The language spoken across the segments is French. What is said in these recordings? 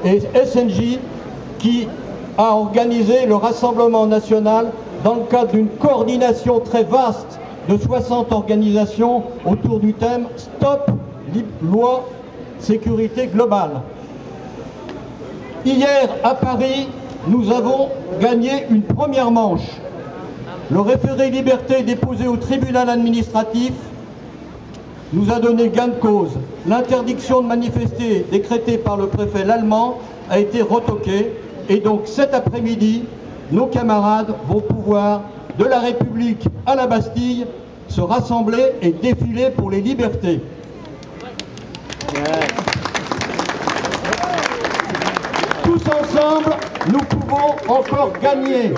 et SNJ qui a organisé le Rassemblement national dans le cadre d'une coordination très vaste de 60 organisations autour du thème « Stop loi sécurité globale ». Hier, à Paris, nous avons gagné une première manche. Le référé liberté déposé au tribunal administratif nous a donné gain de cause. L'interdiction de manifester décrétée par le préfet Lallement a été retoquée. Et donc cet après-midi, nos camarades vont pouvoir, de la République à la Bastille, se rassembler et défiler pour les libertés. Tous ensemble, nous pouvons encore gagner.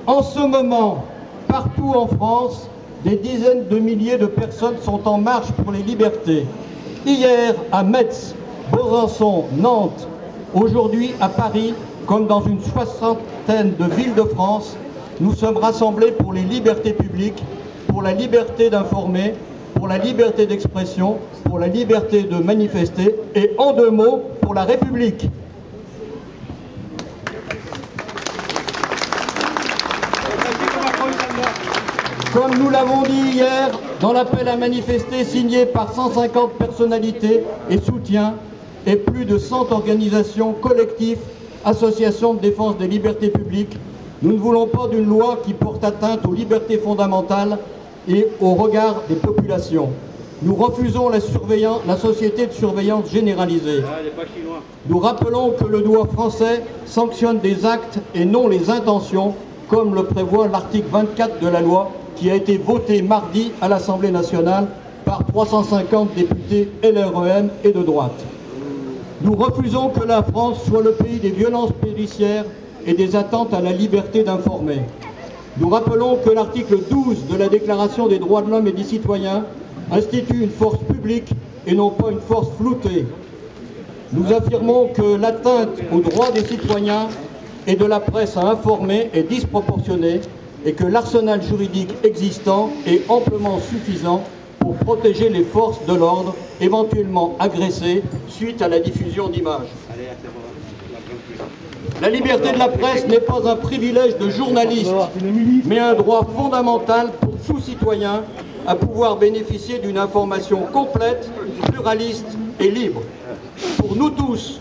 En ce moment, partout en France, des dizaines de milliers de personnes sont en marche pour les libertés. Hier, à Metz, Besançon, Nantes, aujourd'hui à Paris, comme dans une soixantaine de villes de France, nous sommes rassemblés pour les libertés publiques, pour la liberté d'informer, pour la liberté d'expression, pour la liberté de manifester et, en deux mots, pour la République. Comme nous l'avons dit hier, dans l'appel à manifester signé par 150 personnalités et soutiens et plus de 100 organisations, collectifs, associations de défense des libertés publiques, nous ne voulons pas d'une loi qui porte atteinte aux libertés fondamentales et au regard des populations. Nous refusons la société de surveillance généralisée. Nous rappelons que le droit français sanctionne des actes et non les intentions, comme le prévoit l'article 24 de la loi qui a été voté mardi à l'Assemblée nationale par 350 députés LREM et de droite. Nous refusons que la France soit le pays des violences policières et des atteintes à la liberté d'informer. Nous rappelons que l'article 12 de la Déclaration des droits de l'homme et des citoyens institue une force publique et non pas une force floutée. Nous affirmons que l'atteinte aux droits des citoyens et de la presse à informer est disproportionnée et que l'arsenal juridique existant est amplement suffisant pour protéger les forces de l'ordre éventuellement agressées suite à la diffusion d'images. La liberté de la presse n'est pas un privilège de journaliste, mais un droit fondamental pour tout citoyen à pouvoir bénéficier d'une information complète, pluraliste et libre. Pour nous tous,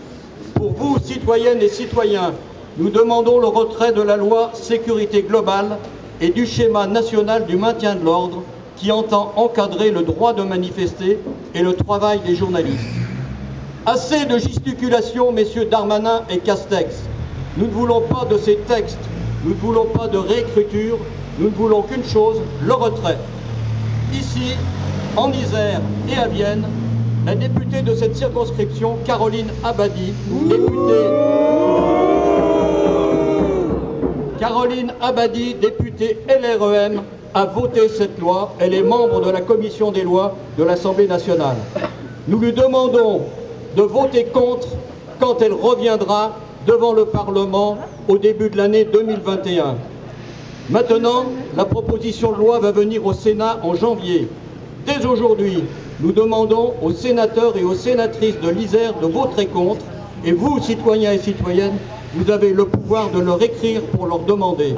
pour vous, citoyennes et citoyens, nous demandons le retrait de la loi sécurité globale et du schéma national du maintien de l'ordre qui entend encadrer le droit de manifester et le travail des journalistes. Assez de gesticulation, messieurs Darmanin et Castex. Nous ne voulons pas de ces textes, nous ne voulons pas de réécriture, nous ne voulons qu'une chose, le retrait. Ici, en Isère et à Vienne, la députée de cette circonscription, Caroline Abadie, députée LREM, a voté cette loi. Elle est membre de la commission des lois de l'Assemblée nationale. Nous lui demandons de voter contre quand elle reviendra devant le Parlement au début de l'année 2021. Maintenant, la proposition de loi va venir au Sénat en janvier. Dès aujourd'hui, nous demandons aux sénateurs et aux sénatrices de l'Isère de voter contre. Et vous, citoyens et citoyennes, vous avez le pouvoir de leur écrire pour leur demander.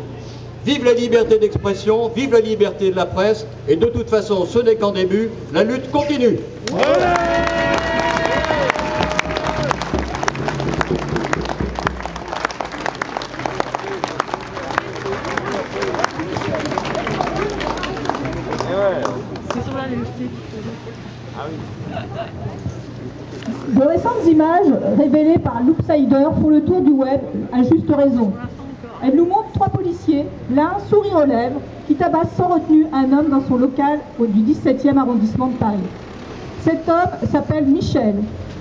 Vive la liberté d'expression, vive la liberté de la presse, et de toute façon, ce n'est qu'en début, la lutte continue. De récentes images révélées par Loopsider font le tour du web à juste raison. Elles nous montrent trois policiers, l'un sourire aux lèvres, qui tabasse sans retenue un homme dans son local du 17e arrondissement de Paris. Cet homme s'appelle Michel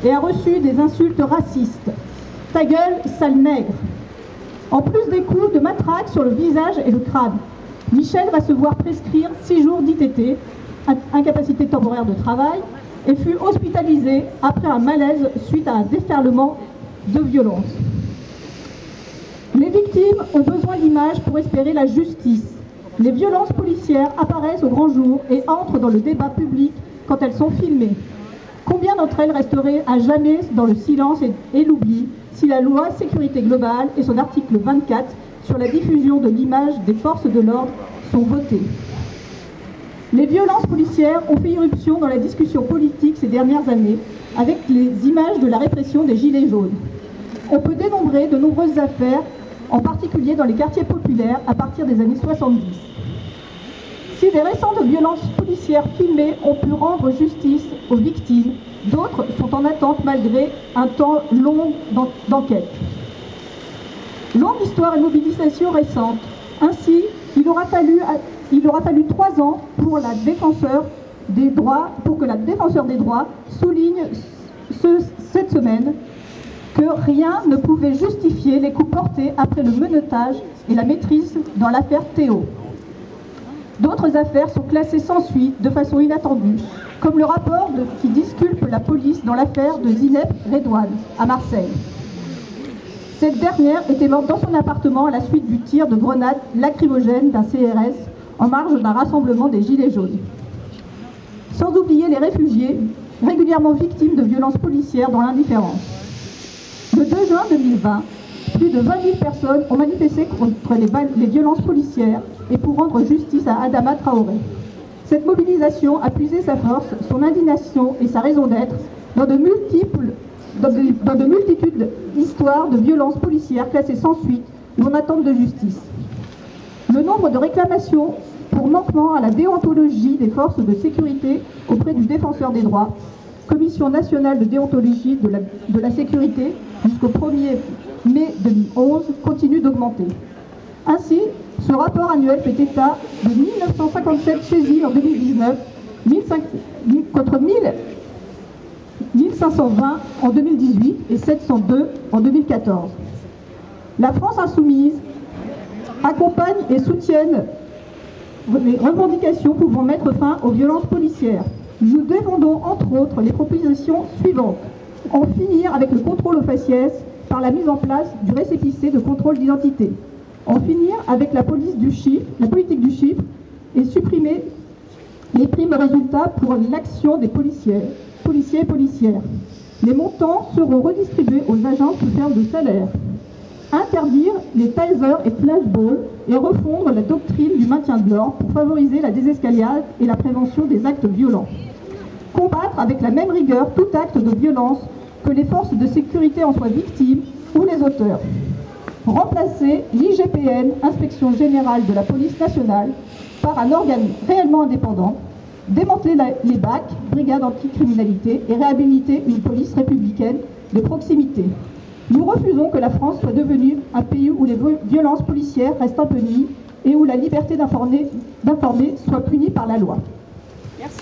et a reçu des insultes racistes. « Ta gueule, sale nègre !» En plus des coups de matraque sur le visage et le crâne. Michel va se voir prescrire 6 jours d'ITT, incapacité temporaire de travail, et fut hospitalisé après un malaise suite à un déferlement de violence. Les victimes ont besoin d'images pour espérer la justice. Les violences policières apparaissent au grand jour et entrent dans le débat public quand elles sont filmées. Combien d'entre elles resteraient à jamais dans le silence et l'oubli si la loi sécurité globale et son article 24 sur la diffusion de l'image des forces de l'ordre sont votés. Les violences policières ont fait irruption dans la discussion politique ces dernières années avec les images de la répression des Gilets jaunes. On peut dénombrer de nombreuses affaires, en particulier dans les quartiers populaires à partir des années 70. Si des récentes violences policières filmées ont pu rendre justice aux victimes, d'autres sont en attente malgré un temps long d'enquête. Longue histoire et mobilisation récente. Ainsi, il aura fallu 3 ans pour que la défenseur des droits souligne cette semaine que rien ne pouvait justifier les coups portés après le menottage et la maîtrise dans l'affaire Théo. D'autres affaires sont classées sans suite de façon inattendue, comme le rapport qui disculpe la police dans l'affaire de Zineb Redouane à Marseille. Cette dernière était morte dans son appartement à la suite du tir de grenade lacrymogène d'un CRS en marge d'un rassemblement des Gilets jaunes. Sans oublier les réfugiés, régulièrement victimes de violences policières dans l'indifférence. Le 2 juin 2020, plus de 20 000 personnes ont manifesté contre les violences policières et pour rendre justice à Adama Traoré. Cette mobilisation a puisé sa force, son indignation et sa raison d'être dans de multitudes d'histoires de violences policières classées sans suite ou en attente de justice. Le nombre de réclamations pour manquement à la déontologie des forces de sécurité auprès du défenseur des droits, Commission nationale de déontologie de la sécurité jusqu'au 1er mai 2011, continue d'augmenter. Ainsi, ce rapport annuel fait état de 1957 saisies en 2019, contre 1520 en 2018 et 702 en 2014. La France insoumise accompagne et soutienne les revendications pouvant mettre fin aux violences policières. Nous défendons entre autres les propositions suivantes. En finir avec le contrôle aux faciès par la mise en place du récépissé de contrôle d'identité. En finir avec la politique du chiffre et supprimer les primes résultats pour l'action des policiers et policières. Les montants seront redistribués aux agents sous forme de salaire. Interdire les tasers et flashballs et refondre la doctrine du maintien de l'ordre pour favoriser la désescalade et la prévention des actes violents. Combattre avec la même rigueur tout acte de violence, que les forces de sécurité en soient victimes ou les auteurs. Remplacer l'IGPN, Inspection Générale de la Police Nationale, par un organe réellement indépendant, démanteler les BAC, Brigades Anticriminalité, et réhabiliter une police républicaine de proximité. Nous refusons que la France soit devenue un pays où les violences policières restent impunies et où la liberté d'informer soit punie par la loi. Merci.